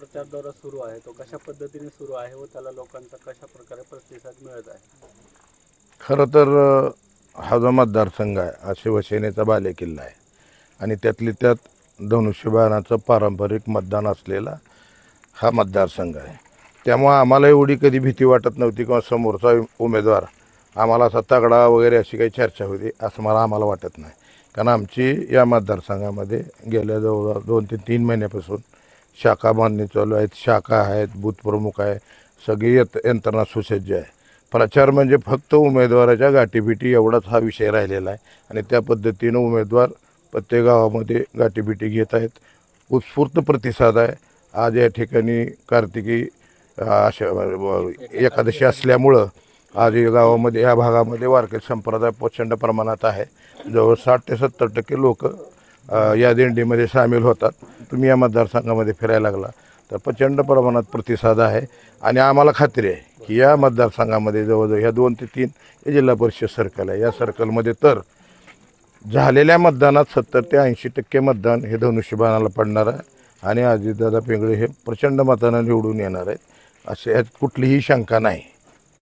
प्रचार दौरा सुरू आहे तो कशा पद्धतीने सुरू आहे व त्याला लोकांचा कशा प्रकारे प्रतिसाद मिळत आहे? खरं तर हा जो मतदारसंघ आहे हा शिवसेनेचा बालेकिल्ला आहे आणि त्यातली त्यात धनुष्यबाणाचं पारंपरिक मतदान असलेला हा मतदारसंघ आहे. त्यामुळे आम्हाला एवढी कधी भीती वाटत नव्हती किंवा समोरचा उमेदवार आम्हाला असा तगडा वगैरे अशी काही चर्चा होती असं आम्हाला वाटत नाही. कारण आमची या मतदारसंघामध्ये गेल्या जवळ 2 ते 3 महिन्यापासून शाखा बांधणी चालू आहेत, शाखा आहेत, बूथ प्रमुख आहे, सगळी यंत्रणा सुसज्ज आहे. प्रचार म्हणजे फक्त उमेदवाराच्या गाठीभेटी एवढाच हा विषय राहिलेला आहे आणि त्या पद्धतीनं उमेदवार प्रत्येक गावामध्ये गाठीभेटी घेत आहेत. उत्स्फूर्त प्रतिसाद आहे. आज या ठिकाणी कार्तिकी एकादशी असल्यामुळं आज या गावामध्ये या भागामध्ये वारकरी संप्रदाय प्रचंड प्रमाणात आहे. जवळ 60 ते 70% लोक या दिंडीमध्ये सामील होतात. तुम्ही या मतदारसंघामध्ये फिरायला लागला तर प्रचंड प्रमाणात प्रतिसाद आहे आणि आम्हाला खात्री आहे की या मतदारसंघामध्ये जवळजवळ ह्या 2 ते 3 हे जिल्हा परिषद सर्कल आहे. या सर्कलमध्ये तर झालेल्या मतदानात 70 ते 80% मतदान हे धनुष्यबाणाला पडणार आहे आणि अजितदादा पिंगळे हे प्रचंड मतानं निवडून येणार आहेत असे कुठलीही शंका नाही.